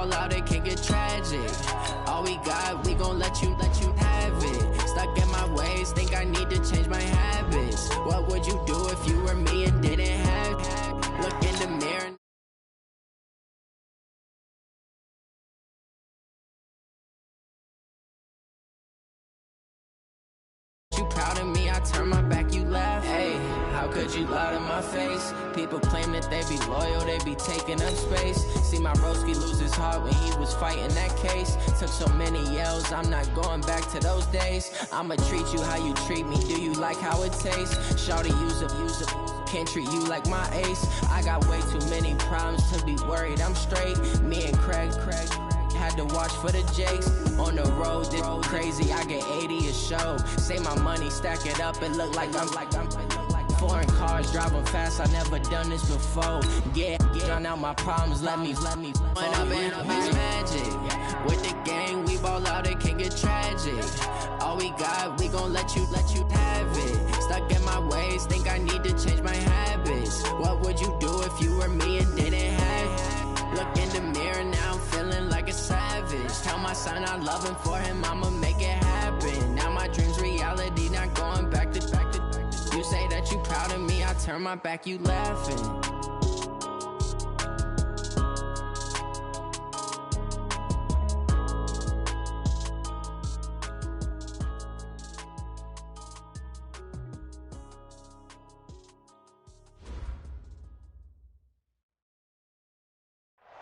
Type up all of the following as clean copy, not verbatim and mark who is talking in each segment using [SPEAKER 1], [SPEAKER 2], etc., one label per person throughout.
[SPEAKER 1] ball out, it can get tragic. All we got, we gon' let you have it. Stuck in my ways, think I need to change my habits. What would you do if you were me and didn't have? Look in the mirror. You proud of me, I turn my back, you laugh. Hey, how could you lie to my face? People claim that they be loyal, they be taking up space. See my broski lose his heart when he was fighting that case. Took so many yells, I'm not going back to those days. I'ma treat you how you treat me, do you like how it tastes? Shawty use up, can't treat you like my ace. I got way too many problems to be worried, I'm straight. Me and Craig had to watch for the Jakes. On the road, this crazy, I get 80 a show. Say my money, stack it up, it look like I'm foreign cars, driving fast, I never done this before. Yeah, drown out my problems, let me When up it's magic. With the gang, we ball out, it can get tragic. All we got, we gon' let you have it. Stuck in my ways, think I need to change my habits. What would you do if you were me and didn't have? Look in the mirror now, I'm feeling like a savage. Tell my son I love him, for him I'ma make it happen. Now my dream's reality, not going back to. You say that you proud of me, I turn my back, you laughing.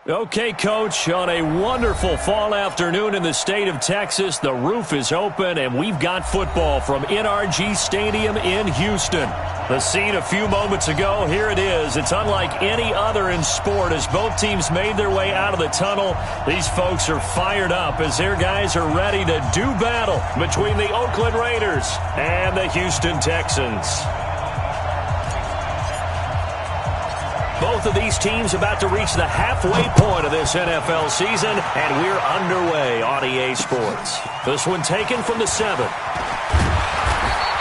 [SPEAKER 2] Okay, Coach, on a wonderful fall afternoon in the state of Texas, the roof is open, and we've got football from NRG Stadium in Houston. The scene a few moments ago, here it is. It's unlike any other in sport as both teams made their way out of the tunnel. These folks are fired up as their guys are ready to do battle between the Oakland Raiders and the Houston Texans. Both of these teams about to reach the halfway point of this NFL season, and we're underway on EA Sports. This one taken from the 7.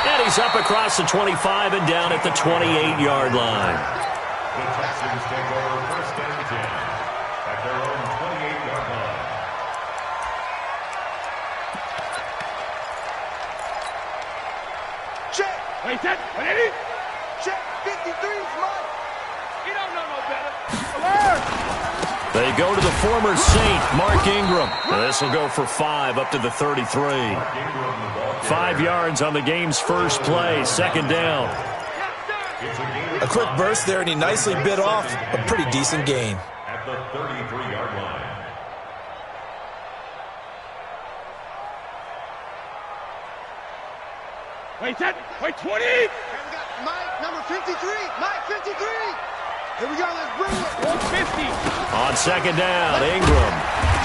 [SPEAKER 2] And he's up across the 25 and down at the 28-yard line.
[SPEAKER 3] The Texans take over first and 10 at their own 28-yard line.
[SPEAKER 4] Check.
[SPEAKER 5] Wait, that. Ready?
[SPEAKER 4] Check. 53's mine.
[SPEAKER 5] You don't know no better. Alert!
[SPEAKER 2] They go to the former Saint, Mark Ingram. This will go for 5 up to the 33. 5 yards on the game's first play, second down.
[SPEAKER 6] A quick burst there, and he nicely bit off a pretty decent gain.
[SPEAKER 3] At the 33-yard line.
[SPEAKER 5] Wait, that. Wait, 20.
[SPEAKER 4] And we got Mike, number 53. Mike, 53. Here we go, let's bring it.
[SPEAKER 5] 50.
[SPEAKER 2] On second down, Ingram.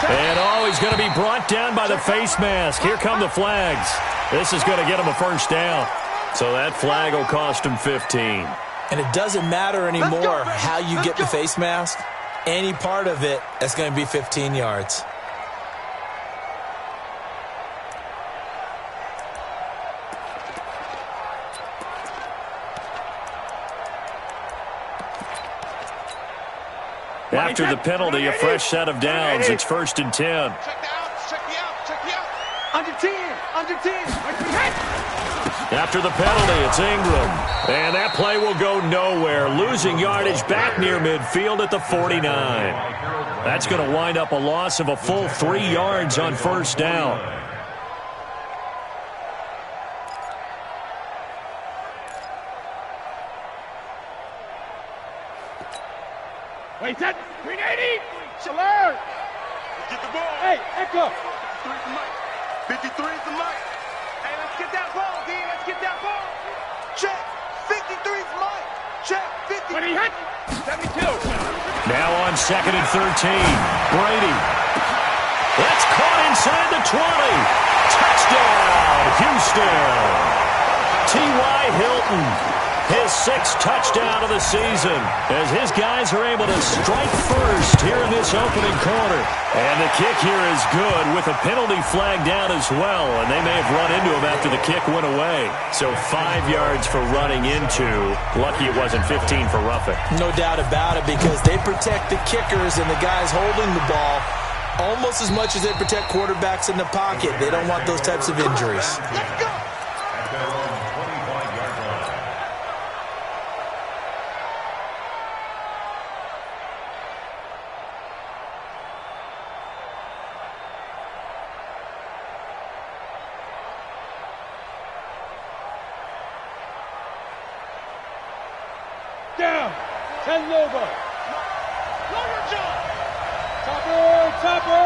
[SPEAKER 2] And he's going to be brought down by the face mask. Here come the flags. This is going to get him a first down. So that flag will cost him 15.
[SPEAKER 6] And it doesn't matter anymore how you get the face mask. Any part of it, that's going to be 15 yards.
[SPEAKER 2] After the penalty, a fresh set of downs. It's first and 10.
[SPEAKER 4] Check the out, check the out, check the out. Under 10, under 10.
[SPEAKER 2] After the penalty, it's Ingram. And that play will go nowhere. Losing yardage back near midfield at the 49. That's going to wind up a loss of a full 3 yards on first down.
[SPEAKER 5] Wait, that. 380. Alert.
[SPEAKER 4] Let's get the ball.
[SPEAKER 5] Hey, Echo.
[SPEAKER 4] 53's the mic. 53's the mic. Hey, let's get that ball, D. Let's get that ball. Check. 53's mic. Check. 50.
[SPEAKER 5] When he hit. 72.
[SPEAKER 2] Now on second and 13. Brady. That's caught inside the 20. Touchdown, Houston. T.Y. Hilton. His 6th touchdown of the season as his guys are able to strike first here in this opening quarter. And the kick here is good with a penalty flag down as well, and they may have run into him after the kick went away. So 5 yards for running into. Lucky it wasn't 15 for roughing.
[SPEAKER 6] No doubt about it, because they protect the kickers and the guys holding the ball. almost as much as they protect quarterbacks in the pocket. They don't want those types of injuries.
[SPEAKER 3] At their own 25-yard line.
[SPEAKER 5] Down. 10 Lobo. Topper, Topper.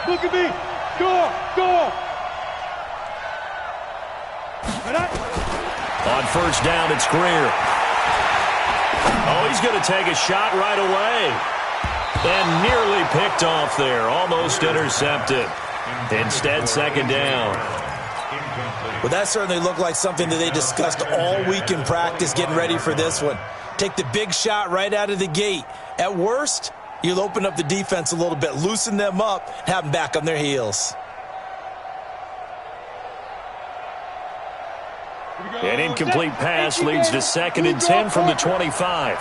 [SPEAKER 5] Look at me. Go, go.
[SPEAKER 2] On first down, it's Greer. Oh, he's going to take a shot right away. And nearly picked off there. Almost intercepted. Instead, second down.
[SPEAKER 6] Well, that certainly looked like something that they discussed all week in practice getting ready for this one. Take the big shot right out of the gate. At worst, you'll open up the defense a little bit, loosen them up, have them back on their heels.
[SPEAKER 2] An incomplete pass leads to 2nd and 10 from the 25.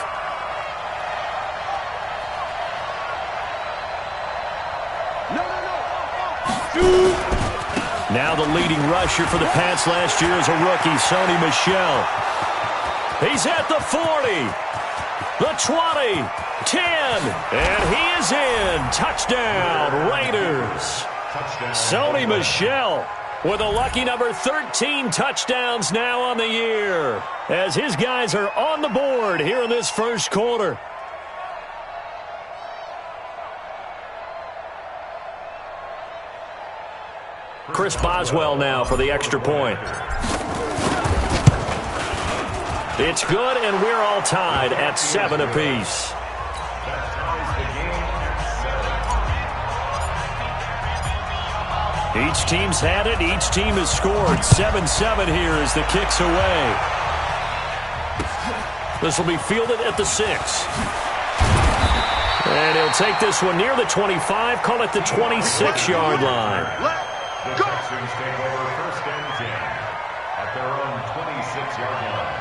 [SPEAKER 2] Now the leading rusher for the Pats last year is a rookie, Sony Michel. He's at the 40, the 20, 10, and he is in. Touchdown, Raiders. Sony Michel with a lucky number 13 touchdowns now on the year, as his guys are on the board here in this first quarter. Chris Boswell now for the extra point. It's good, and we're all tied at 7 apiece. Each team's had it. Each team has scored. 7-7 here as the kick's away. This will be fielded at the 6. And he'll take this one near the 25, call it the 26-yard line.
[SPEAKER 3] The Texans take over first and 10 at their own 26-yard line.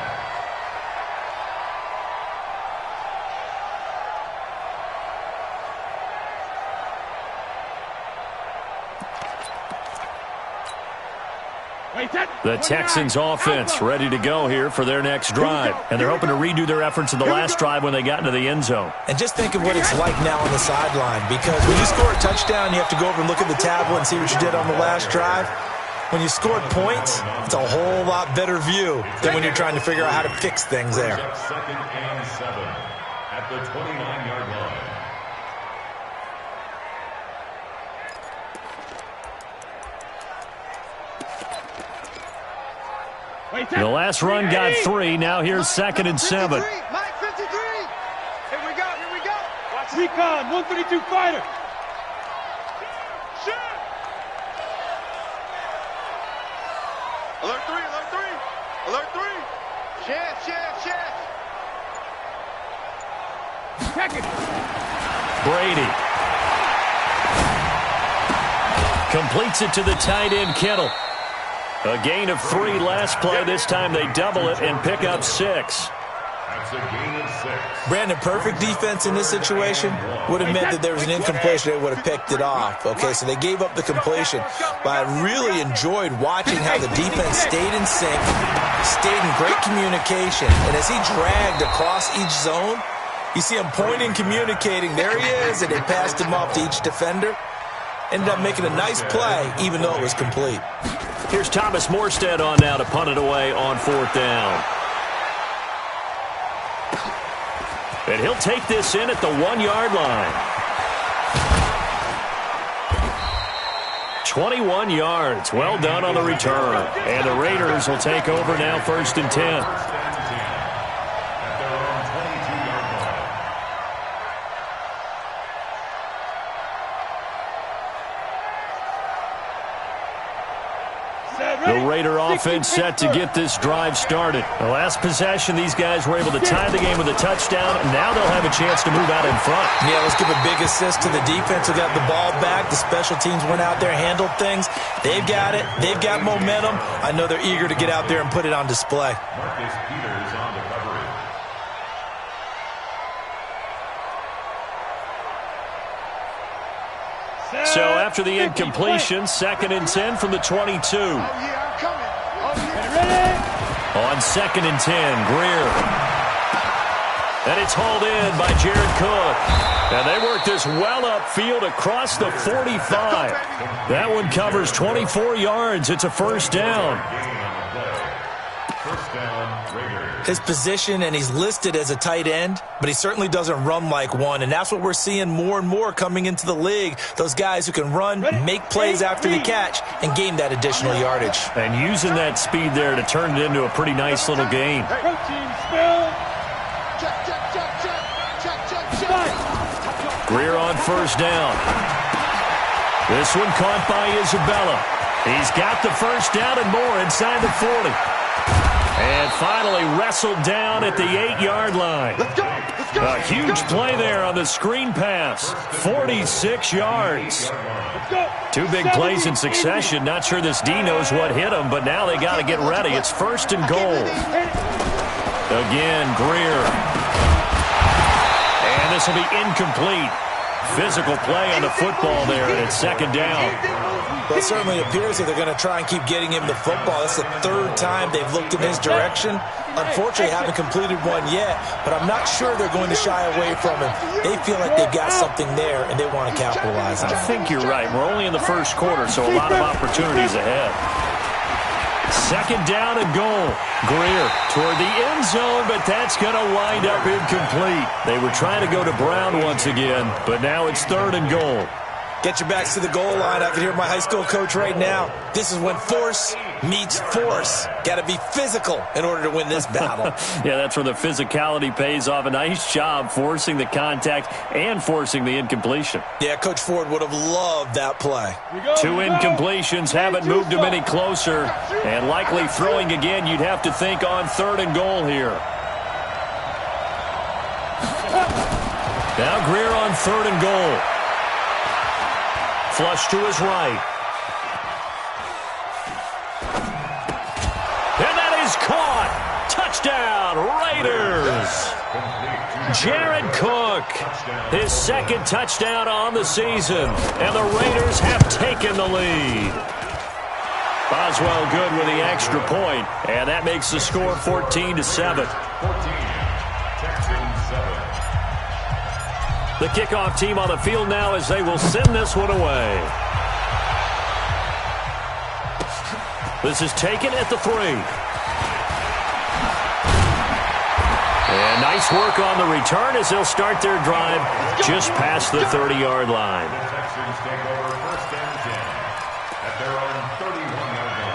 [SPEAKER 2] The Texans offense ready to go here for their next drive. And they're hoping to redo their efforts in the last drive when they got into the end zone.
[SPEAKER 6] And just think of what it's like now on the sideline, because when you score a touchdown, you have to go over and look at the tablet and see what you did on the last drive. When you scored points, it's a whole lot better view than when you're trying to figure out how to fix things there.
[SPEAKER 3] 2nd and 7 at the 29-yard line.
[SPEAKER 2] The last run got 3. Now here's 2nd and 7.
[SPEAKER 4] Mike 53. Here we go. Here we go.
[SPEAKER 5] Watch recon. 132 fighter.
[SPEAKER 4] Shoot. Alert 3. Alert 3. Alert 3. Chance. Chance. Chance.
[SPEAKER 5] Check it.
[SPEAKER 2] Brady completes it to the tight end, Kittle. A gain of 3 last play. This time they double it and pick up 6.
[SPEAKER 3] That's a gain of 6.
[SPEAKER 6] Brandon, perfect defense in this situation would have meant that there was an incompletion. They would have picked it off. Okay, so they gave up the completion. But I really enjoyed watching how the defense stayed in sync, stayed in great communication. And as he dragged across each zone, you see him pointing, communicating. There he is, and they passed him off to each defender. Ended up making a nice play, even though it was complete.
[SPEAKER 2] Here's Thomas Morstead on now to punt it away on 4th down. And he'll take this in at the 1-yard line. 21 yards. Well done on the return. And the Raiders will take over now 1st and 10.
[SPEAKER 3] At their own 22-yard line.
[SPEAKER 2] The Raider offense set to get this drive started. The last possession, these guys were able to tie the game with a touchdown, and now they'll have a chance to move out in front.
[SPEAKER 6] Yeah, let's give a big assist to the defense who got the ball back. The special teams went out there, handled things. They've got it. They've got momentum. I know they're eager to get out there and put it on display.
[SPEAKER 3] Marcus Peters on the coverage.
[SPEAKER 2] So after the incompletion, 2nd and 10 from the 22.
[SPEAKER 4] Oh, yeah, I'm coming. Oh, yeah.
[SPEAKER 2] On 2nd and 10, Greer. And it's hauled in by Jared Cook. And they work this well upfield across the 45. That one covers 24 yards. It's a first down.
[SPEAKER 3] First down, Raiders.
[SPEAKER 6] His position, and he's listed as a tight end, but he certainly doesn't run like one, and that's what we're seeing more and more coming into the league. Those guys who can run, make plays after the catch, and gain that additional yardage.
[SPEAKER 2] And using that speed there to turn it into a pretty nice little game.
[SPEAKER 5] Protein spill.
[SPEAKER 2] Greer on first down. This one caught by Isabella. He's got the first down and more inside the 40. And finally wrestled down at the 8-yard line. A huge play there on the screen pass. 46 yards. Two big plays in succession. Not sure this D knows what hit him, but now they got to get ready. It's 1st and goal. Again, Greer. And this will be incomplete. Physical play on the football there, and it's 2nd down.
[SPEAKER 6] Well, it certainly appears that they're going to try and keep getting him the football. That's the 3rd time they've looked in his direction. Unfortunately, haven't completed one yet, but I'm not sure they're going to shy away from him. They feel like they've got something there, and they want to capitalize on it.
[SPEAKER 2] I think you're right. We're only in the first quarter, so a lot of opportunities ahead. 2nd down and goal. Greer toward the end zone, but that's going to wind up incomplete. They were trying to go to Brown once again, but now it's 3rd and goal.
[SPEAKER 6] Get your backs to the goal line. I can hear my high school coach right now. This is when force meets force. Got to be physical in order to win this battle.
[SPEAKER 2] Yeah, that's where the physicality pays off. A nice job forcing the contact and forcing the incompletion.
[SPEAKER 6] Yeah, Coach Ford would have loved that play.
[SPEAKER 2] 2 incompletions haven't moved him any closer. And likely throwing again, you'd have to think on 3rd and goal here. Now Greer on 3rd and goal. Flush to his right. And that is caught. Touchdown, Raiders. Jared Cook, his 2nd touchdown on the season. And the Raiders have taken the lead. Boswell good with the extra point. And that makes the score 14-7.
[SPEAKER 3] 14, Texans 7.
[SPEAKER 2] The kickoff team on the field now as they will send this one away. This is taken at the 3. And nice work on the return as they'll start their drive just past the 30-yard line.
[SPEAKER 3] The Texans take over 1st and 10 at their own 31-yard line.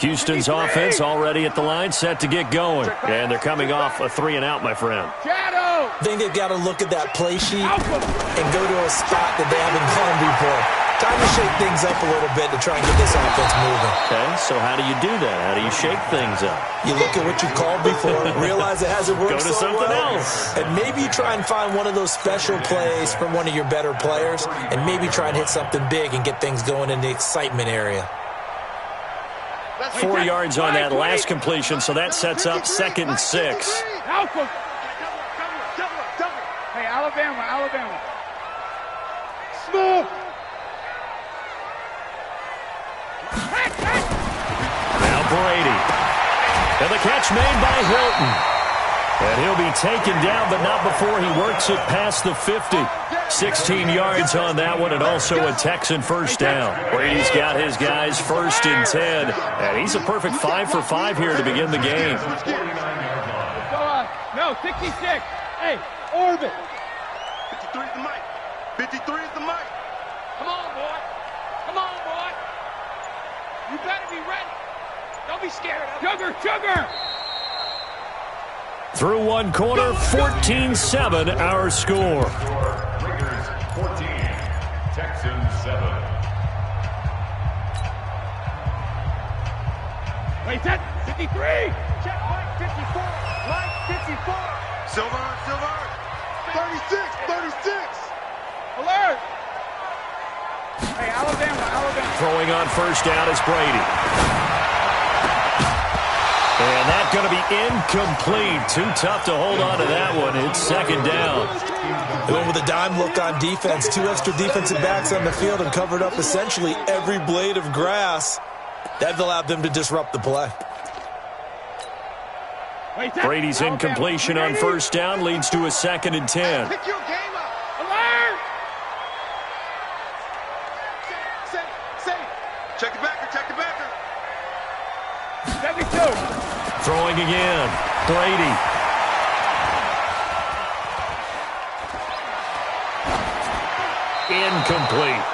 [SPEAKER 2] Houston's offense already at the line, set to get going. And they're coming off a 3-and-out, my friend.
[SPEAKER 6] I think they've got to look at that play sheet and go to a spot that they haven't gone before. Time to shake things up a little bit to try and get this offense moving.
[SPEAKER 2] Okay, so how do you do that? How do you shake things up?
[SPEAKER 6] You look at what you've called before, realize it hasn't worked
[SPEAKER 2] Go to
[SPEAKER 6] so
[SPEAKER 2] something
[SPEAKER 6] well,
[SPEAKER 2] else.
[SPEAKER 6] and maybe you try and find one of those special plays from one of your better players, and maybe try and hit something big and get things going in the excitement area.
[SPEAKER 2] 4 yards on that last completion, so that sets up 2nd and 6.
[SPEAKER 5] Hey, Alabama. Smooth.
[SPEAKER 2] Now Brady. And the catch made by Hilton. And he'll be taken down, but not before he works it past the 50. 16 yards on that one, and also a Texan first down. Brady's got his guys 1st and 10. And he's a perfect 5 for 5 here to begin the game.
[SPEAKER 5] No, 66. Hey, orbit.
[SPEAKER 4] 53 is the mic. 53 is the mic.
[SPEAKER 7] Come on, boy. Come on, boy. You better be ready. Don't be scared of it.
[SPEAKER 5] Sugar.
[SPEAKER 2] Through one quarter, 14-7 our score.
[SPEAKER 3] Raiders 14, Texans 7.
[SPEAKER 5] Wait, that 53.
[SPEAKER 4] Check Mike 54. Mike 54. Silver, silver. 36, 36.
[SPEAKER 5] Alert. Hey, Alabama.
[SPEAKER 2] Throwing on first down is Brady. And that's going to be incomplete. Too tough to hold on to that one. It's second down.
[SPEAKER 6] They went with a dime look on defense. 2 extra defensive backs on the field and covered up essentially every blade of grass. That allowed them to disrupt the play.
[SPEAKER 2] Brady's incompletion on first down leads to a 2nd and 10.
[SPEAKER 4] Pick your game up.
[SPEAKER 5] Alert.
[SPEAKER 4] Safe. Check the backer, check the backer.
[SPEAKER 5] 72.
[SPEAKER 2] Throwing again. Brady. Incomplete.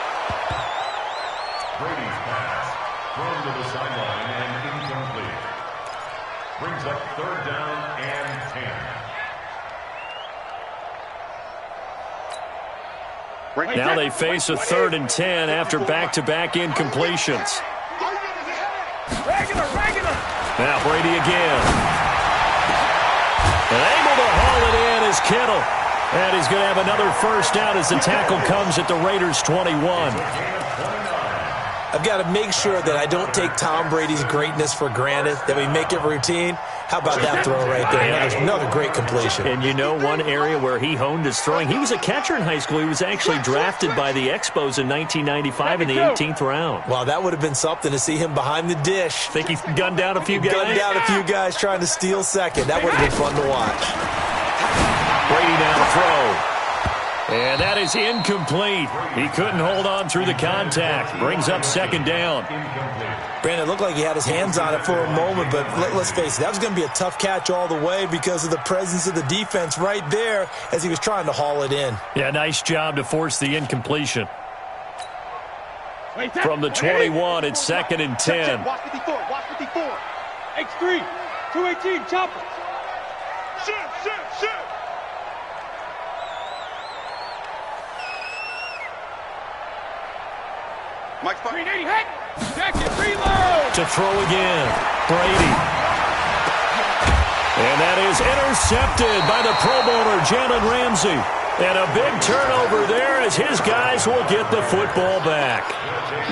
[SPEAKER 3] Brady's pass thrown to the sideline and incomplete. Brings up 3rd down and 10.
[SPEAKER 2] Now they face a 3rd and 10 after back-to-back incompletions.
[SPEAKER 5] Regular.
[SPEAKER 2] Now Brady again. And able to haul it in is Kittle. And he's going to have another first down as the tackle comes at the Raiders' 21.
[SPEAKER 6] I've got to make sure that I don't take Tom Brady's greatness for granted, that we make it routine. How about that throw right there? Another great completion.
[SPEAKER 2] And you know one area where he honed his throwing? He was a catcher in high school. He was actually drafted by the Expos in 1995 in the 18th round.
[SPEAKER 6] Well, that would have been something to see him behind the dish.
[SPEAKER 2] Think he's gunned down a few guys?
[SPEAKER 6] Gunned down a few guys trying to steal second. That would have been fun to watch.
[SPEAKER 2] Brady down to throw. And that is incomplete. He couldn't hold on through the contact. Brings up 2nd down.
[SPEAKER 6] Brandon, it looked like he had his hands on it for a moment, but let's face it, that was going to be a tough catch all the way because of the presence of the defense right there as he was trying to haul it in.
[SPEAKER 2] Yeah, nice job to force the incompletion. From the 21, it's 2nd and 10.
[SPEAKER 4] Watch 54, watch 54.
[SPEAKER 5] X3, 218, chopper.
[SPEAKER 4] Shoot. Mike's
[SPEAKER 5] 380, hit. Jackson, reload.
[SPEAKER 2] To throw again, Brady. And that is intercepted by the Pro Bowler, Jalen Ramsey. And a big turnover there as his guys will get the football back.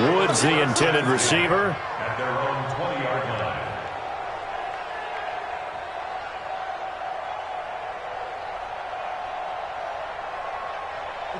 [SPEAKER 2] Woods, the intended receiver.
[SPEAKER 3] At their own 20-yard line.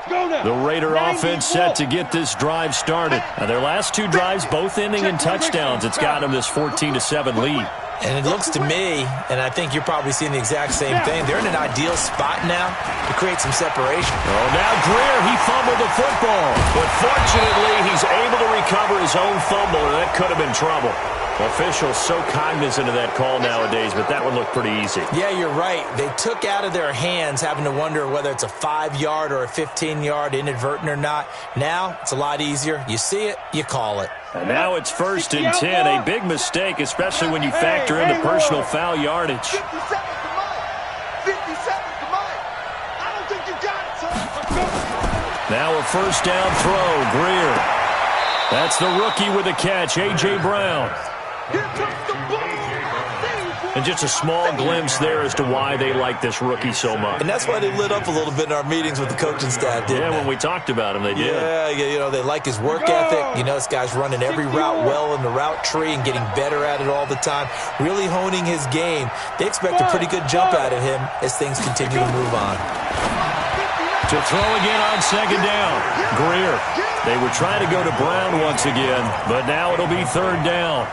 [SPEAKER 2] The Raider offense set to get this drive started. Now their last 2 drives both ending in touchdowns. It's got them this 14-7 lead.
[SPEAKER 6] And it looks to me, and I think you're probably seeing the exact same thing, they're in an ideal spot now to create some separation.
[SPEAKER 2] Oh, now Greer, he fumbled the football. But fortunately, he's able to recover his own fumble, and that could have been trouble. Officials so cognizant of that call nowadays, but that one looked pretty easy.
[SPEAKER 6] Yeah, you're right. They took out of their hands having to wonder whether it's a 5-yard or a 15-yard inadvertent or not. Now, it's a lot easier. You see it, you call it.
[SPEAKER 2] And now it's 1st and 10, a big mistake, especially when you factor in the personal foul yardage.
[SPEAKER 4] 50 seconds to Mike. 50 seconds to Mike. I don't think you got it, son.
[SPEAKER 2] Now a first down throw, Greer. That's the rookie with the catch, A.J. Brown.
[SPEAKER 4] Here comes the ball.
[SPEAKER 2] And just a small glimpse there as to why they like this rookie so much.
[SPEAKER 6] And that's why they lit up a little bit in our meetings with the coaching staff, didn't
[SPEAKER 2] Yeah,
[SPEAKER 6] they?
[SPEAKER 2] when we talked about him, they did.
[SPEAKER 6] Yeah, you know, they like his work ethic. You know, this guy's running every route well in the route tree and getting better at it all the time, really honing his game. They expect a pretty good jump out of him as things continue to move on.
[SPEAKER 2] To throw again on 2nd down, Greer. They were trying to go to Brown once again, but now it'll be 3rd down.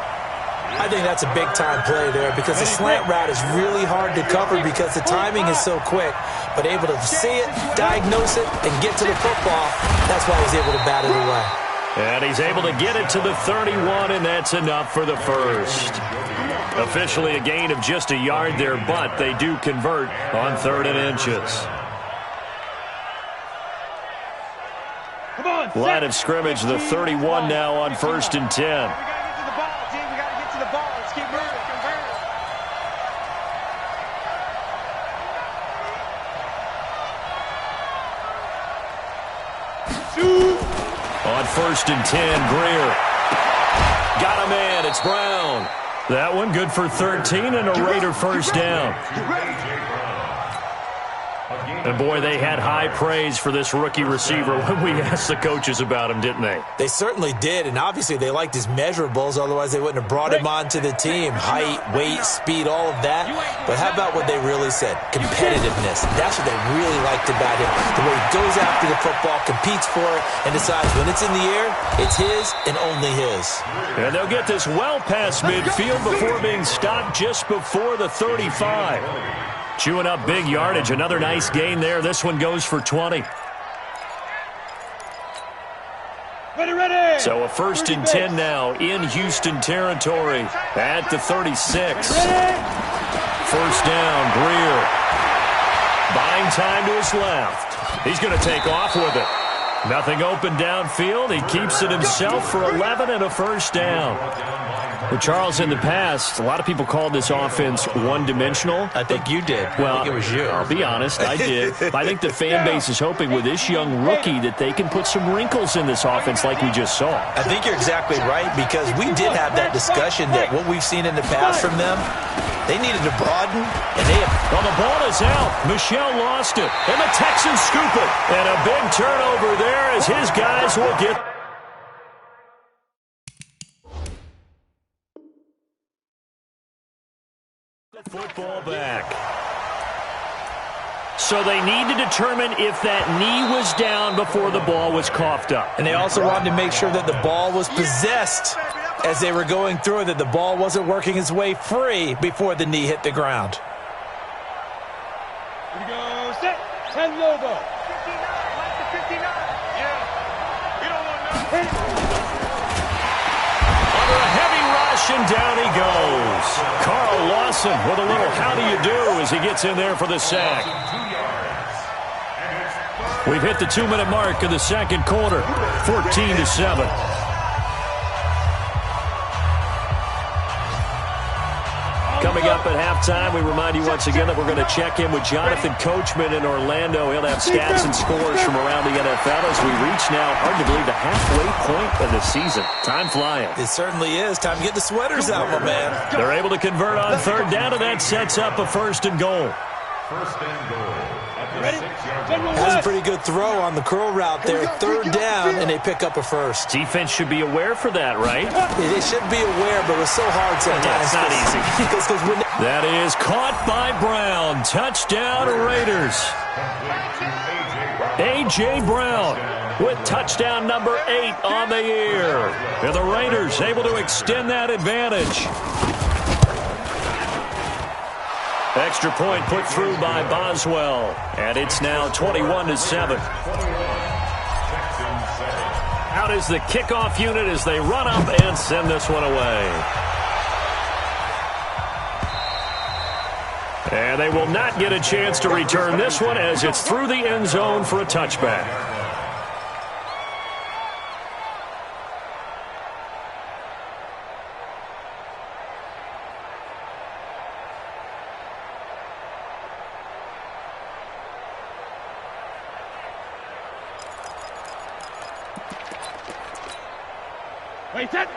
[SPEAKER 6] I think that's a big-time play there because the slant route is really hard to cover because the timing is so quick. But able to see it, diagnose it, and get to the football, that's why he's able to bat it away.
[SPEAKER 2] And he's able to get it to the 31, and that's enough for the first. Officially a gain of just a yard there, but they do convert on 3rd and inches. Line of scrimmage, the 31 now on 1st and 10. 1st and 10. Greer. Got a man. It's Brown. That one good for 13 and a Raider first down. And, boy, they had high praise for this rookie receiver when we asked the coaches about him, didn't they?
[SPEAKER 6] They certainly did, and obviously they liked his measurables. Otherwise, they wouldn't have brought him onto the team. Height, weight, speed, all of that. But how about what they really said? Competitiveness. That's what they really liked about him. The way he goes after the football, competes for it, and decides when it's in the air, it's his and only his.
[SPEAKER 2] And they'll get this well past midfield before being stopped just before the 35. Chewing up big yardage. Another nice gain there. This one goes for 20.
[SPEAKER 5] Ready.
[SPEAKER 2] So a 1st and 10 now in Houston territory at the 36. First down, Greer. Buying time to his left. He's going to take off with it. Nothing open downfield. He keeps it himself for 11 and a first down. Well, Charles, in the past, a lot of people called this offense one-dimensional.
[SPEAKER 6] I think you did.
[SPEAKER 2] Well,
[SPEAKER 6] I think it was you.
[SPEAKER 2] I'll be honest, I did. I think the fan base is hoping with this young rookie that they can put some wrinkles in this offense like we just saw.
[SPEAKER 6] I think you're exactly right, because we did have that discussion that what we've seen in the past from them, they needed to broaden, and they have.
[SPEAKER 2] Well, the ball is out. Michel lost it, and the Texans scoop it. And a big turnover there as his guys will get. Football back. So they need to determine if that knee was down before the ball was coughed up.
[SPEAKER 6] And they also wanted to make sure that the ball was possessed as they were going through it, that the ball wasn't working its way free before the knee hit the ground.
[SPEAKER 5] Here we go. Set. 10 Lobo.
[SPEAKER 4] 59. Like the 59. Yeah. You don't want nothing.
[SPEAKER 2] Under a heavy rush, and down he goes. Carl Lawson with a little how do you do as he gets in there for the sack. We've hit the 2-minute mark of the second quarter, 14-7. Coming up at halftime, we remind you once again that we're going to check in with Jonathan Coachman in Orlando. He'll have stats and scores from around the NFL as we reach now, hard to believe, the halfway point of the season. Time flying.
[SPEAKER 6] It certainly is. Time to get the sweaters out, my man.
[SPEAKER 2] They're able to convert on third down, and that sets up a 1st and goal.
[SPEAKER 3] 1st and goal.
[SPEAKER 5] Ready?
[SPEAKER 6] That's a pretty good throw on the curl route there. 3rd down, and they pick up a first.
[SPEAKER 2] Defense should be aware for that, right?
[SPEAKER 6] They should be aware, but it's so hard sometimes.
[SPEAKER 2] It's not easy.
[SPEAKER 6] When
[SPEAKER 2] That is caught by Brown. Touchdown, Raiders. A.J. Brown with touchdown number 8 on the year. And the Raiders able to extend that advantage. Extra point put through by Boswell. And it's now 21-7. Out is the kickoff unit as they run up and send this one away. And they will not get a chance to return this one as it's through the end zone for a touchback.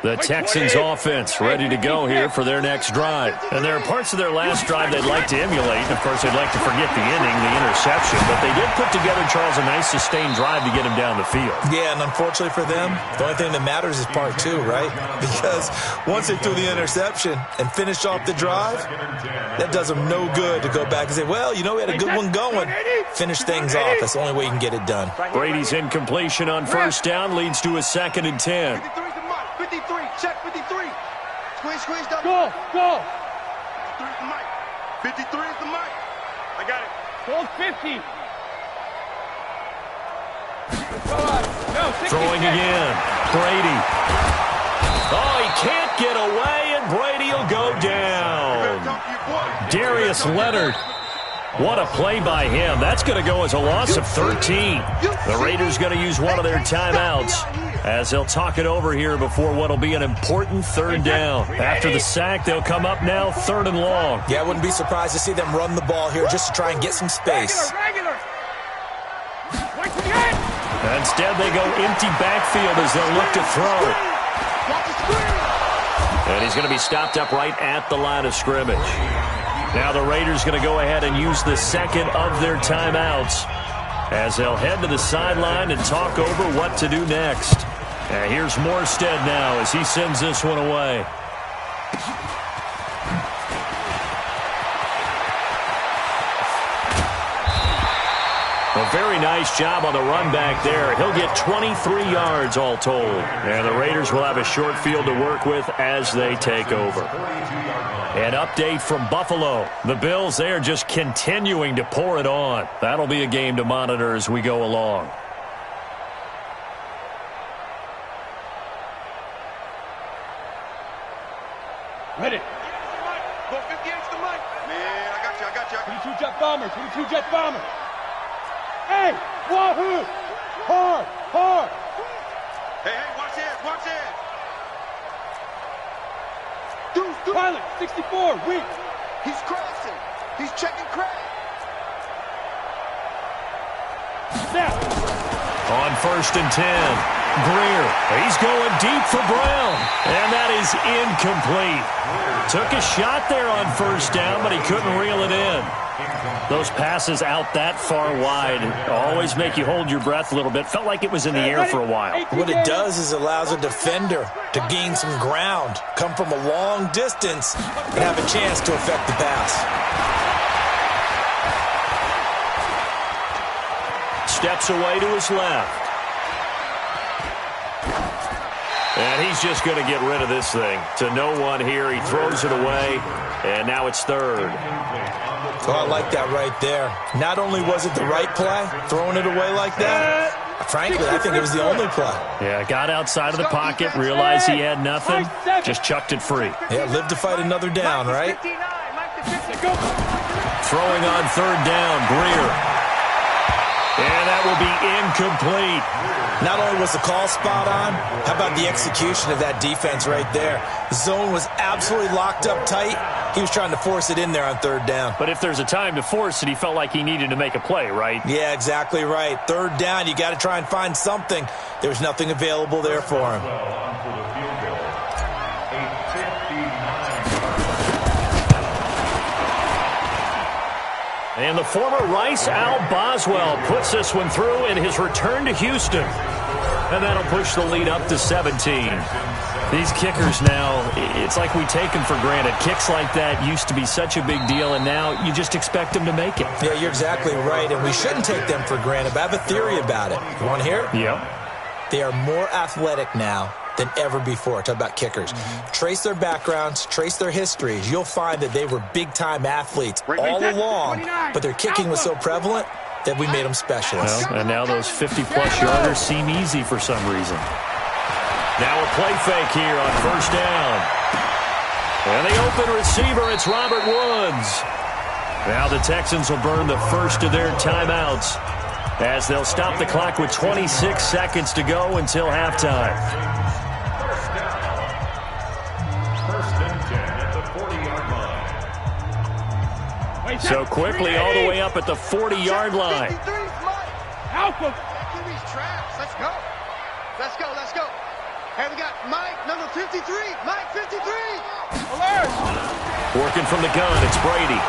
[SPEAKER 2] The Texans offense ready to go here for their next drive. And there are parts of their last drive they'd like to emulate. Of course, they'd like to forget the inning, the interception. But they did put together, Charles, a nice sustained drive to get him down the field.
[SPEAKER 6] Yeah, and unfortunately for them, the only thing that matters is part 2, right? Because once they threw the interception and finished off the drive, that does them no good to go back and say, well, you know, we had a good one going. Finish things off. That's the only way you can get it done.
[SPEAKER 2] Brady's incompletion on first down leads to a 2nd and 10.
[SPEAKER 4] 53, check 53. Squeeze down.
[SPEAKER 5] Go.
[SPEAKER 4] 53 is the mic. 53 is the mic. I got it.
[SPEAKER 5] Hold 50. No, 60.
[SPEAKER 2] Throwing again. Brady. Oh, he can't get away, and Brady will go down. Darius Leonard. What a play by him. That's going to go as a loss of 13. The Raiders going to use one of their timeouts as they'll talk it over here before what will be an important 3rd down. After the sack, they'll come up now 3rd and long.
[SPEAKER 6] Yeah, I wouldn't be surprised to see them run the ball here just to try and get some space.
[SPEAKER 5] Regular.
[SPEAKER 2] Instead, they go empty backfield as they'll look to throw. And he's going to be stopped up right at the line of scrimmage. Now the Raiders going to go ahead and use the second of their timeouts as they'll head to the sideline and talk over what to do next. And here's Morstead now as he sends this one away. A very nice job on the run back there. He'll get 23 yards all told. And the Raiders will have a short field to work with as they take over. An update from Buffalo. The Bills, they are just continuing to pour it on. That'll be a game to monitor as we go along.
[SPEAKER 5] Ready.
[SPEAKER 4] Go 58's the mic. Man, I got you.
[SPEAKER 5] 22 jet bombers. 22 jet bombers. Hey, wahoo! Hard.
[SPEAKER 4] Hey, watch it.
[SPEAKER 5] Pilot, 64, weak.
[SPEAKER 4] He's crossing. He's checking crack.
[SPEAKER 5] Snap.
[SPEAKER 2] On 1st and 10, Greer. He's going deep for Brown. And that is incomplete. Took a shot there on 1st down, but he couldn't reel it in. Those passes out that far wide always make you hold your breath a little bit. Felt like it was in the air for a while.
[SPEAKER 6] What it does is allows a defender to gain some ground, come from a long distance, and have a chance to affect the pass.
[SPEAKER 2] Steps away to his left. And he's just going to get rid of this thing. To no one here. He throws it away, and now it's 3rd.
[SPEAKER 6] Oh, I like that right there. Not only was it the right play, throwing it away like that, frankly, I think it was the only play.
[SPEAKER 2] Yeah, got outside of the pocket, realized he had nothing, just chucked it free.
[SPEAKER 6] Yeah, live to fight another down, right?
[SPEAKER 2] Throwing on 3rd down, Greer. And that will be incomplete.
[SPEAKER 6] Not only was the call spot on, how about the execution of that defense right there? The zone was absolutely locked up tight. He was trying to force it in there on 3rd down.
[SPEAKER 2] But if there's a time to force it, he felt like he needed to make a play, right?
[SPEAKER 6] Yeah, exactly right. 3rd down, you got to try and find something. There was nothing available there for him.
[SPEAKER 2] And the former Rice Al Boswell puts this one through in his return to Houston. And that'll push the lead up to 17. These kickers now, it's like we take them for granted. Kicks like that used to be such a big deal, and now you just expect them to make it.
[SPEAKER 6] Yeah, you're exactly right, and we shouldn't take them for granted. But I have a theory about it. You want to hear it?
[SPEAKER 2] Yeah.
[SPEAKER 6] They are more athletic now than ever before. Talk about kickers. Trace their backgrounds, trace their histories. You'll find that they were big-time athletes all along, but their kicking was so prevalent that we made them specialists.
[SPEAKER 2] Well, and now those 50-plus yarders seem easy for some reason. Now a play fake here on 1st down. And the open receiver, it's Robert Woods. Now the Texans will burn the first of their timeouts as they'll stop the clock with 26 seconds to go until halftime. So quickly all the way up at the 40-yard line.
[SPEAKER 5] Alpha.
[SPEAKER 4] Let's go. Hey, we got Mike, number 53. Mike, 53.
[SPEAKER 5] Alert.
[SPEAKER 2] Working from the gun, it's Brady.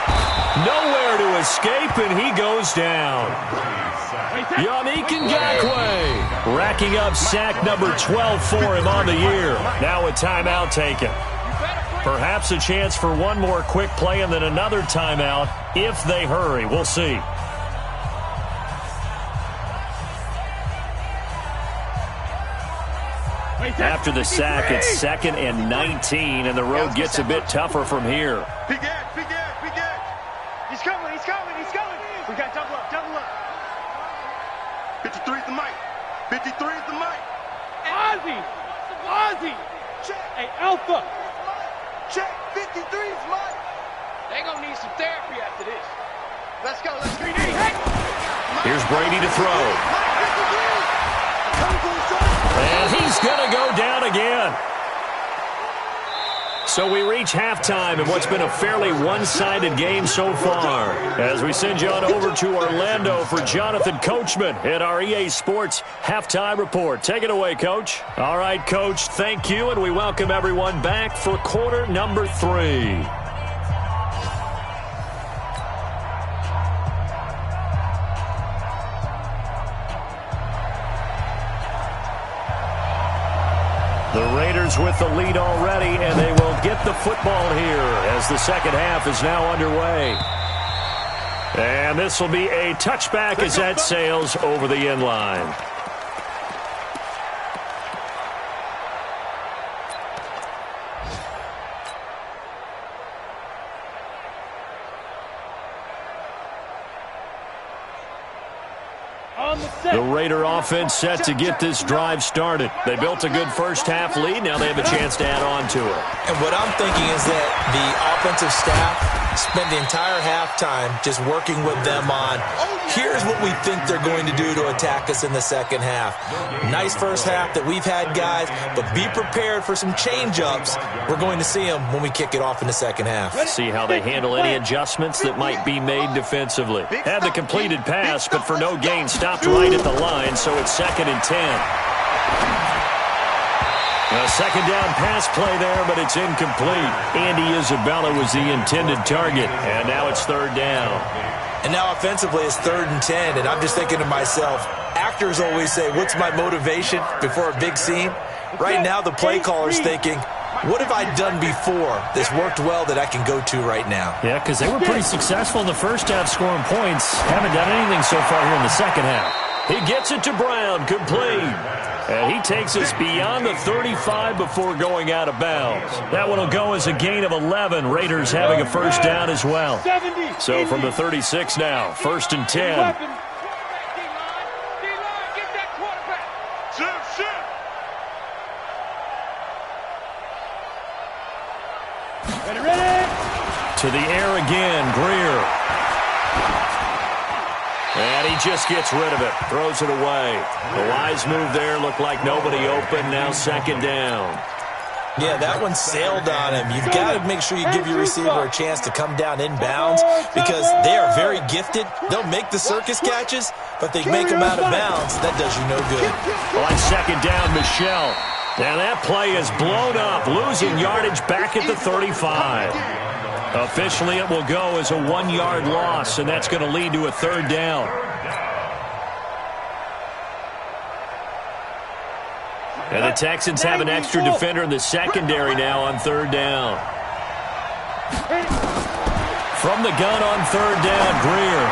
[SPEAKER 2] Nowhere to escape, and he goes down. Yannick Ngakoue racking up sack number 12 for him on the year. Now a timeout taken. Perhaps a chance for one more quick play and then another timeout if they hurry. We'll see. After the sack, it's 2nd and 19, and the road gets a bit tougher from here.
[SPEAKER 4] Big edge. He's coming. We got double up. 53's the mic. 53's the mic.
[SPEAKER 5] Ozzy.
[SPEAKER 4] Check.
[SPEAKER 5] Hey, Alpha.
[SPEAKER 4] Check. 53's mic.
[SPEAKER 7] They gonna need some therapy after this.
[SPEAKER 4] Let's go.
[SPEAKER 2] Here's Brady to throw. And he's going to go down again. So we reach halftime in what's been a fairly one-sided game so far. As we send you on over to Orlando for Jonathan Coachman at our EA Sports Halftime Report. Take it away, Coach. All right, Coach, thank you, and we welcome everyone back for quarter number 3. The Raiders with the lead already, and they will get the football here as the second half is now underway. And this will be a touchback as that sails over the end line. The Raider offense set to get this drive started. They built a good first-half lead. Now they have a chance to add on to it.
[SPEAKER 6] And what I'm thinking is that the offensive staff spent the entire halftime just working with them on, here's what we think they're going to do to attack us in the second half. Nice first half that we've had, guys, but be prepared for some change-ups. We're going to see them when we kick it off in the second half.
[SPEAKER 2] See how they handle any adjustments that might be made defensively. Had the completed pass, but for no gain, stopped right at the line, so it's 2nd and 10. A second down pass play there, but it's incomplete. Andy Isabella was the intended target, and now it's 3rd down.
[SPEAKER 6] And now offensively it's 3rd and 10, and I'm just thinking to myself, actors always say, what's my motivation before a big scene? Right now the play caller's thinking, what have I done before that's worked well that I can go to right now?
[SPEAKER 2] Yeah, because they were pretty successful in the first half scoring points. Haven't done anything so far here in the second half. He gets it to Brown, complete. And he takes us beyond the 35 before going out of bounds. That one will go as a gain of 11. Raiders having a first down as well. So from the 36 now, 1st and 10. To the air again, Greer. And he just gets rid of it, throws it away. The wise move there, looked like nobody open, now 2nd down.
[SPEAKER 6] Yeah, that one sailed on him. You've got to make sure you give your receiver a chance to come down inbounds because they are very gifted. They'll make the circus catches, but they make them out of bounds. That does you no good.
[SPEAKER 2] On 2nd down, Michelle. And that play is blown up, losing yardage back at the 35. Officially, it will go as a 1-yard loss, and that's going to lead to a 3rd down. And the Texans have an extra defender in the secondary now on 3rd down. From the gun on 3rd down, Greer.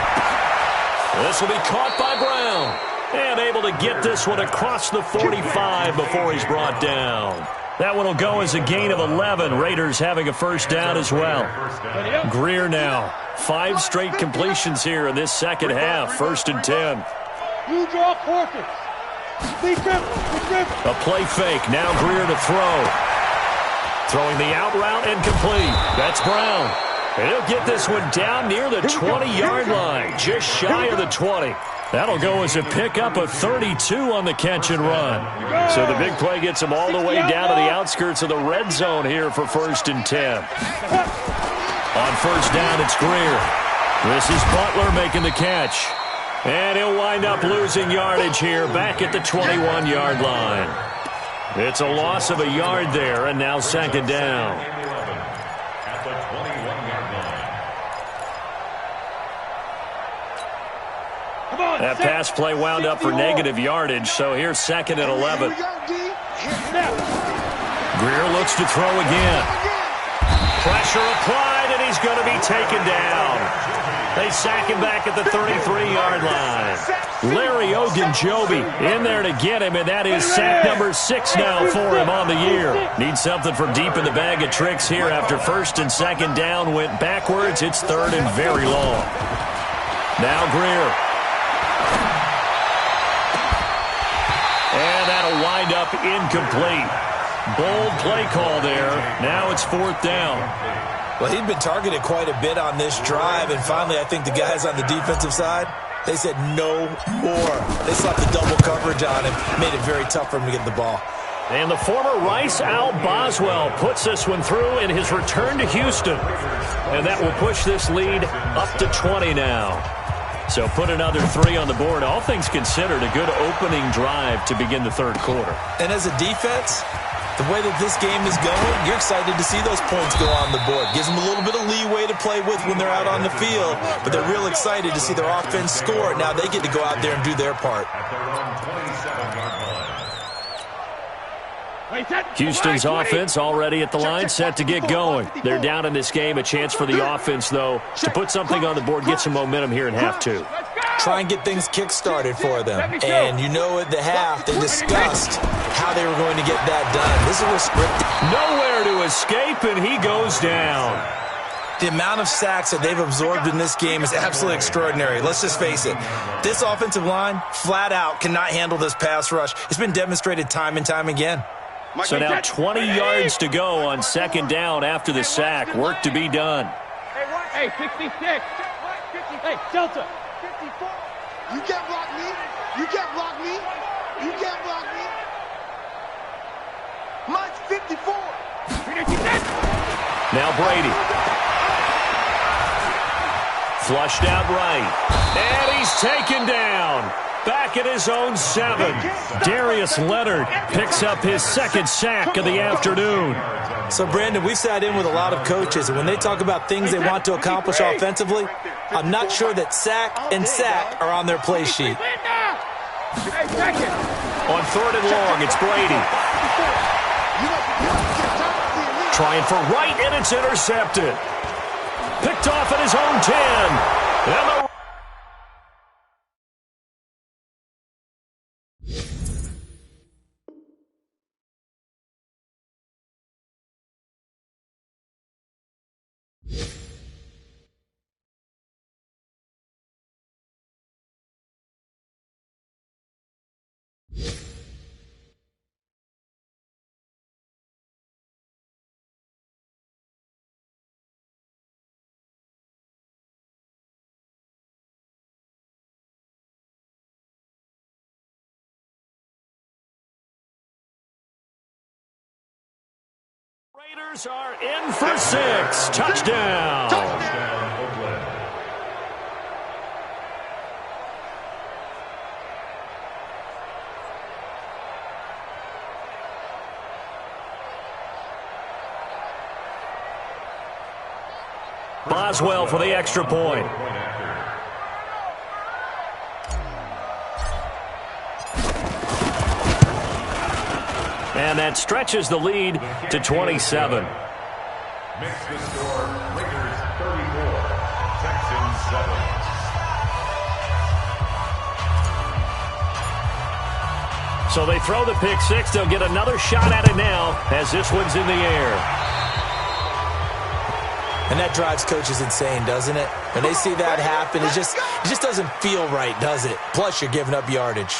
[SPEAKER 2] This will be caught by Brown. And able to get this one across the 45 before he's brought down. That one will go as a gain of 11. Raiders having a first down as well. Greer now. 5 straight completions here in this second half. 1st and 10.
[SPEAKER 5] You draw courses.
[SPEAKER 2] A play fake. Now Greer to throw. Throwing the out route and complete. That's Brown. And he'll get this one down near the 20-yard line. Just shy of the 20. That'll go as a pickup of 32 on the catch and run. So the big play gets him all the way down to the outskirts of the red zone here for 1st and 10. On 1st down, it's Greer. This is Butler making the catch. And he'll wind up losing yardage here back at the 21-yard line. It's a loss of a yard there, and now 2nd down.
[SPEAKER 3] At the 21-yard line.
[SPEAKER 2] That pass play wound up for negative yardage, so here's 2nd and 11. Greer looks to throw again. Pressure applied, and he's going to be taken down. They sack him back at the 33-yard line. Larry Ogunjobi in there to get him, and that is sack number 6 now for him on the year. Needs something from deep in the bag of tricks here after 1st and 2nd down went backwards. It's 3rd and very long. Now Greer. And that'll wind up incomplete. Bold play call there. Now it's 4th down.
[SPEAKER 6] Well, he'd been targeted quite a bit on this drive, and finally I think the guys on the defensive side, they said no more. They slapped the double coverage on him, made it very tough for him to get the ball.
[SPEAKER 2] And the former Rice Al Boswell puts this one through in his return to Houston. And that will push this lead up to 20 now. So put another 3 on the board. All things considered, a good opening drive to begin the third quarter.
[SPEAKER 6] And as a defense, the way that this game is going, you're excited to see those points go on the board. Gives them a little bit of leeway to play with when they're out on the field, but they're real excited to see their offense score. Now they get to go out there and do their part.
[SPEAKER 2] Houston's offense already at the line, set to get going. They're down in this game. A chance for the offense, though, to put something on the board, get some momentum here in half 2.
[SPEAKER 6] Try and get things kick-started for them. And you know at the half, they discussed how they were going to get that done. This is restricted.
[SPEAKER 2] Nowhere to escape, and he goes down.
[SPEAKER 6] The amount of sacks that they've absorbed in this game is absolutely extraordinary. Let's just face it. This offensive line, flat out, cannot handle this pass rush. It's been demonstrated time and time again.
[SPEAKER 2] So now 20 yards to go on second down after the sack. Work to be done.
[SPEAKER 5] Hey, 66. Hey, Shelter.
[SPEAKER 4] 54. You can't block me. You can't block me. You can't block me. Mine's 54.
[SPEAKER 2] Now Brady. Flushed out right. And he's taken down. Back at his own 7. Darius Leonard picks up his second sack of the afternoon.
[SPEAKER 6] So, Brandon, we've sat in with a lot of coaches, and when they talk about things they want to accomplish offensively, I'm not sure that sack and sack are on their play sheet.
[SPEAKER 2] On 3rd and long, it's Brady. Trying for right, and it's intercepted. Picked off at his own 10. And the Raiders are in for 6. Touchdown. Boswell for the extra point. And that stretches the lead to 27.
[SPEAKER 3] Makes the score Raiders 34, Texans 7.
[SPEAKER 2] So they throw the pick 6. They'll get another shot at it now as this one's in the air.
[SPEAKER 6] And that drives coaches insane, doesn't it? When they see that happen, it just doesn't feel right, does it? Plus, you're giving up yardage.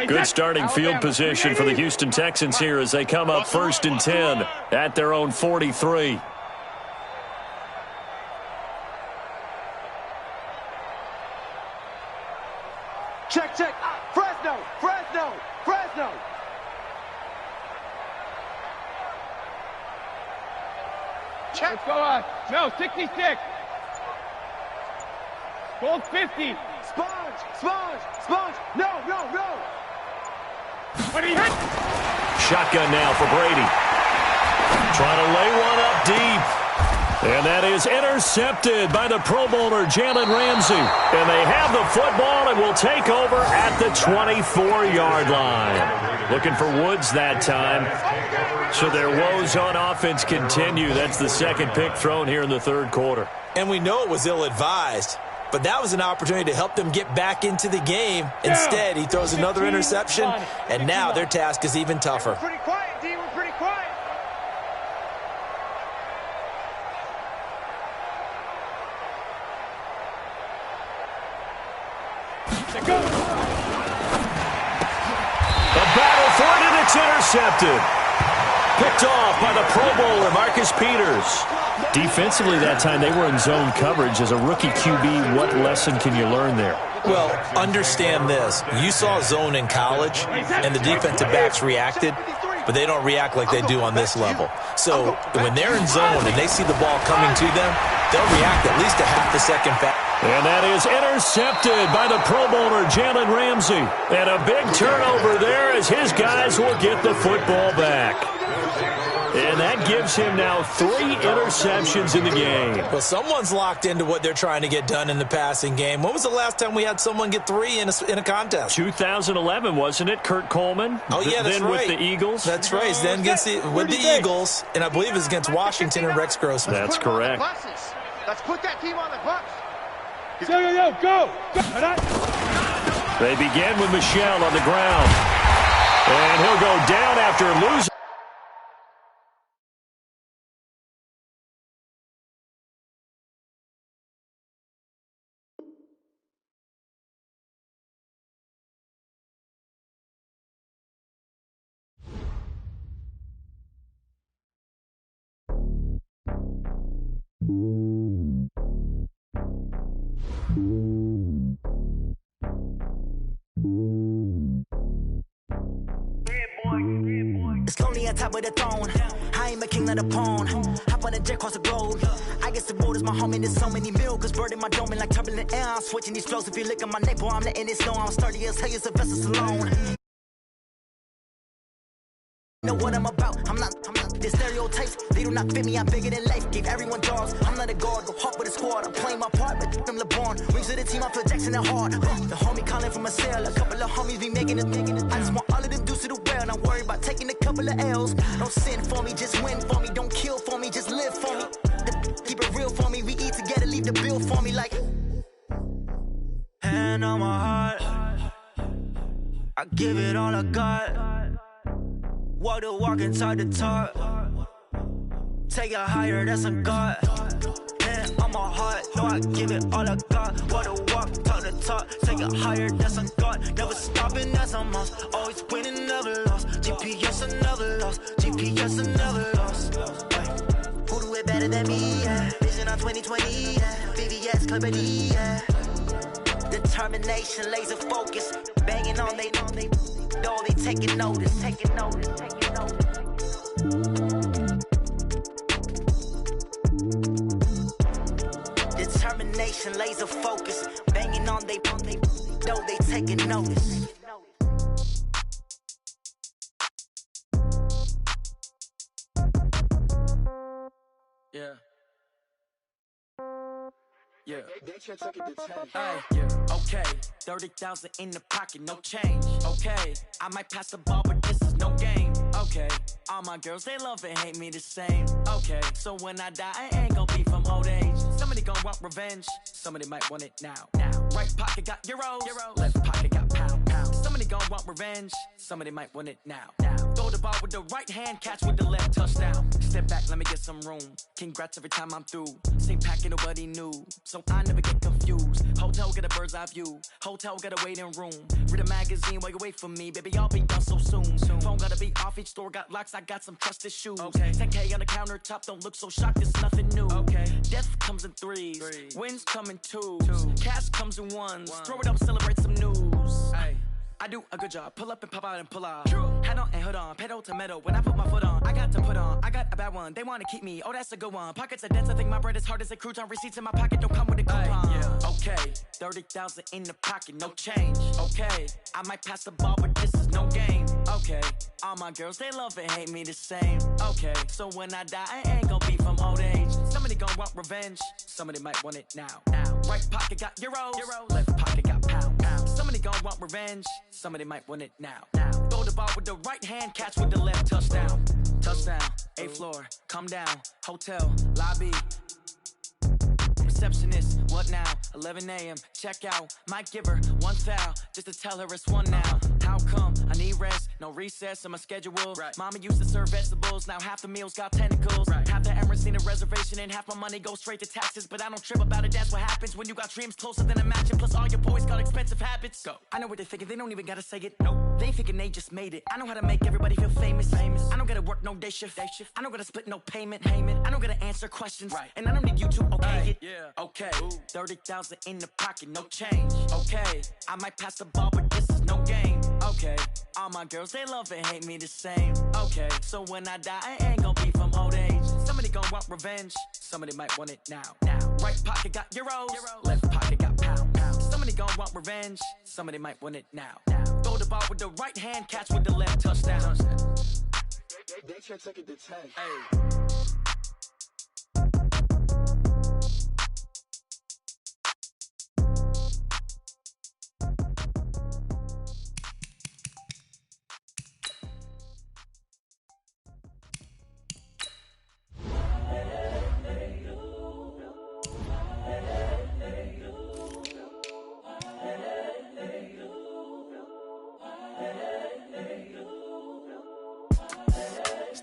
[SPEAKER 2] Good starting field position for the Houston Texans here as they come up 1st and 10 at their own 43.
[SPEAKER 4] Check, check. Fresno, Fresno, Fresno. Check.
[SPEAKER 5] Let's go on. No, 66. Gold 50.
[SPEAKER 4] Sponge, sponge, sponge. No, no, no.
[SPEAKER 5] What he hit?
[SPEAKER 2] Shotgun now for Brady. Trying to lay one up deep. And that is intercepted by the Pro Bowler Jalen Ramsey. And they have the football and will take over at the 24-yard line. Looking for Woods that time. So their woes on offense continue. That's the second pick thrown here in the third quarter.
[SPEAKER 6] And we know it was ill-advised, but that was an opportunity to help them get back into the game. Instead, he throws another interception, and now their task is even tougher.
[SPEAKER 4] Pretty quiet, D. We're pretty quiet.
[SPEAKER 2] The battle for it, and it's intercepted. Picked off by the Pro Bowler, Marcus Peters. Defensively that time, they were in zone coverage. As a rookie QB, what lesson can you learn there?
[SPEAKER 6] Well, understand this. You saw zone in college, and the defensive backs reacted, but they don't react like they do on this level. So when they're in zone and they see the ball coming to them, they'll react at least a half a second fast.
[SPEAKER 2] And that is intercepted by the Pro Bowler, Jalen Ramsey. And a big turnover there as his guys will get the football back. And that gives him now 3 interceptions in the game.
[SPEAKER 6] Well, someone's locked into what they're trying to get done in the passing game. When was the last time we had someone get 3 in a contest?
[SPEAKER 2] 2011, wasn't it? Kurt Coleman?
[SPEAKER 6] Oh, yeah, that's
[SPEAKER 2] then
[SPEAKER 6] right.
[SPEAKER 2] with the Eagles?
[SPEAKER 6] That's right. Then with the Eagles, and I believe it was against Washington and Rex Grossman.
[SPEAKER 2] That's correct.
[SPEAKER 4] Let's put that team on the bus.
[SPEAKER 5] Yo, go!
[SPEAKER 2] They begin with Michel on the ground. And he'll go down after losing.
[SPEAKER 8] It's lonely on top of the throne. I ain't a king of the pawn. Hop on a jet across the globe. I guess the road is my home and there's so many milk. Bird in my dome and like turbulent air. I'm switching these flows. If you look at my neck, boy, I'm letting it snow. I'm sturdy as hell as a vessel alone. Know what I'm about. I'm not the stereotypes. They do not fit me. I'm bigger than life. Gave everyone jobs. I'm not a guard. Go hard with a squad. I'm playing my part, but them LeBron. Rings of the team. I feel Jackson at hard. The homie calling from a cell. A couple of homies be making it. I just want all of them dudes to do well. Not worry about taking a couple of L's. Don't sin for me, just win for me. Don't kill for me, just live for me. Keep it real for me. We eat together. Leave the bill for me like. Hand on my heart. I give it all I got. Walk the walk inside the talk. Take it higher, that's a God. Hand on my heart, no, I give it all I got. Walk the walk, talk the talk. Take it higher, that's a God. Never stopping, that's a must. Always winning, never lost. GPS, I never lost. GPS, I never lost. Who do it better than me? Yeah. Vision on 2020, yeah. VVS, Clarity, yeah. Determination, laser focus. Banging on they know they taking notice. Determination, laser focus. Banging on they know they taking notice. Yeah. Yeah. Hey, yeah. Okay. 30,000 in the pocket, no change. Okay. I might pass the ball, but this is no game. Okay. All my girls, they love and hate me the same. Okay. So when I die, I ain't gon' be from old age. Somebody gon' want revenge. Somebody might want it now. Right pocket got euros. Left pocket got pound. Somebody gon' want revenge. Somebody might want it now. Throw the ball with the right hand, catch with the left, touchdown. Step back, let me get some room. Congrats every time I'm through. Same packet, nobody knew. So I never get confused. Hotel get a bird's eye view. Hotel got a waiting room. Read a magazine while you wait for me. Baby, I'll be done so soon. Phone gotta be off, each store got locks. I got some trusted shoes. Okay. 10K on the countertop, don't look so shocked, it's nothing new. Okay. Death comes in threes. Wins come in twos. Cash comes in ones. Throw it up, celebrate some news. Ay. I do a good job. Pull up and pop out and pull off. Hat on and hood on. Pedal to metal. When I put my foot on, I got to put on. I got a bad one. They want to keep me. Oh, that's a good one. Pockets are dense. I think my bread is hard as a crouton. Receipts in my pocket don't come with a coupon. Yeah. Okay. 30,000 in the pocket. No change. Okay. I might pass the ball, but this is no game. Okay. All my girls, they love and hate me the same. Okay. So when I die, I ain't gonna be from old age. Somebody gonna want revenge. Somebody might want it now. Right pocket got euros. Left pocket got pound. Somebody gonna want revenge. Somebody might want it now. Throw the ball with the right hand, catch with the left, touchdown. Touchdown, 8th floor, come down, hotel, lobby. receptionist. What now? 11 a.m. Check out. Might give her one foul just to tell her it's one now. How come? I need rest. No recess in my schedule. Right. Mama used to serve vegetables. Now half the meals got tentacles. Right. Half the Emirates need a reservation and half my money goes straight to taxes. But I don't trip about it. That's what happens when you got dreams closer than a mansion. Plus all your boys got expensive habits. Go. I know what they're thinking. They don't even gotta say it. Nope. They thinking they just made it. I know how to make everybody feel famous. I don't gotta work no day shift. I don't gotta split no payment. I don't gotta answer questions. Right. And I don't need you to okay it. Yeah. Okay. 30,000 in the pocket, no change. Okay. I might pass the ball, but this is no game. Okay. All my girls, they love and hate me the same. Okay. So when I die, I ain't gonna be from old age. Somebody gon' want revenge. Somebody might want it now. Right pocket got euros. Left pocket got pound. Somebody gon' want revenge. Somebody might want it now. Throw the ball with the right hand, catch with the left, touchdown.
[SPEAKER 4] They can't take it to 10.
[SPEAKER 8] Hey.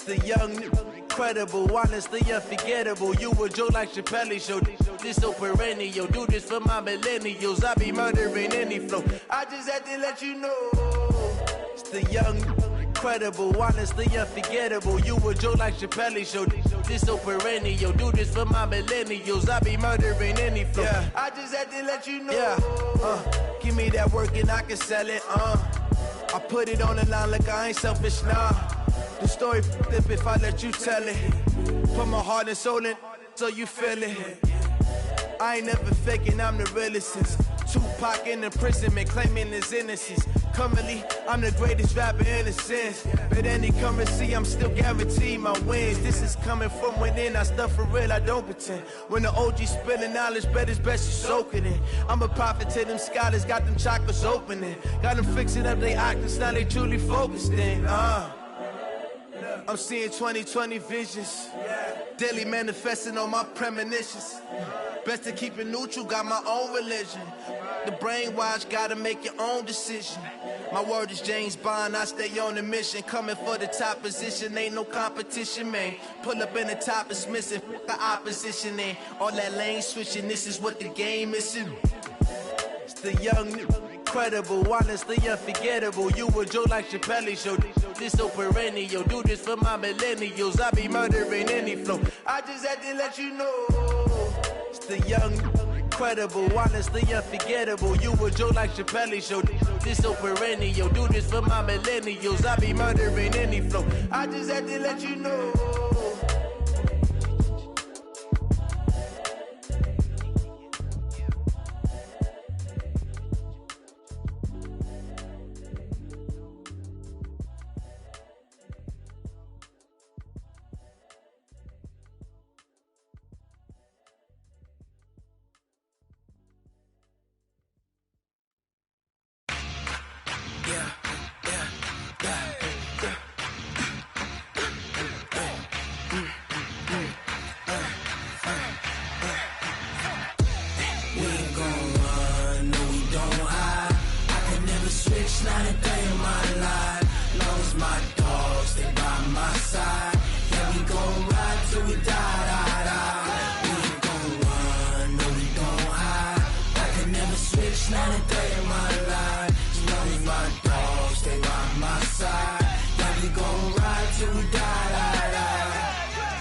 [SPEAKER 9] The young, incredible, honestly unforgettable. You a joke like Chappelle Show. This so perennial. Do this for my millennials. I be murdering any flow. I just had to let you know. It's the young, incredible, honestly unforgettable. You a joke like Chappelle Show. This so perennial. Do this for my millennials. I be murdering any flow. Yeah. I just had to let you know. Yeah. Give me that work and I can sell it. I put it on the line like I ain't selfish, nah. The story flip if I let you tell it. Put my heart and soul in so you feel it. I ain't never faking, I'm the realest since Tupac in imprisonment, claiming his innocence. Currently, I'm the greatest rapper in a sense. But any currency, I'm still guaranteed my wins. This is coming from within, I stuff for real, I don't pretend. When the OG spilling knowledge, bet it's best you soak it in. I'm a prophet to them scholars, got them chakras opening. Got them fixing up their octaves, now they truly focused in. I'm seeing 2020 visions. Daily manifesting on my premonitions. Best to keep it neutral, got my own religion. The brainwash, gotta make your own decision. My word is James Bond, I stay on a mission. Coming for the top position, ain't no competition, man. Pull up in the top, it's missing, the opposition ain't. All that lane switching, this is what the game is. It's the young, incredible, honestly unforgettable. You a joke like Chappelle Show. This so perennial. Do this for my millennials. I be murdering any flow. I just had to let you know. It's the young, incredible, honestly unforgettable. You a joke like Chappelle Show. This so perennial. Do this for my millennials. I be murdering any flow. I just had to let you know.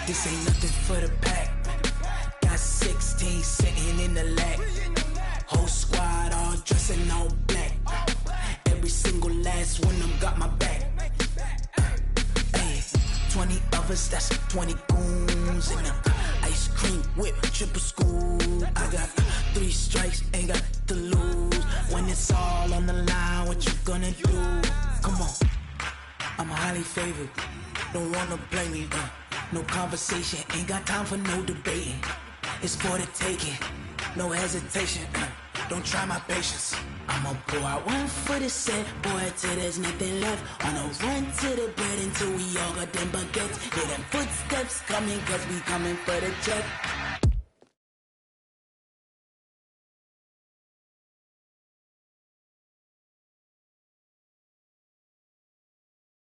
[SPEAKER 10] This ain't nothing for the pack. Got 16 sitting in the lap. Whole squad all dressing all black. Every single last one of them got my back. Hey, 20 of us, that's 20 goons in them. Ice cream whip, triple scoop. I got 3 strikes, ain't got to lose. When it's all on the line, what you gonna do? Come on, I'm highly favored. Don't wanna blame me, no conversation, ain't got time for no debating. It's for the taking, no hesitation. Don't try my patience. I'ma pour out one for the set, boy, till there's nothing left. On a run to the bread until we all got them baguettes. Hear them footsteps coming, cause we coming for the check.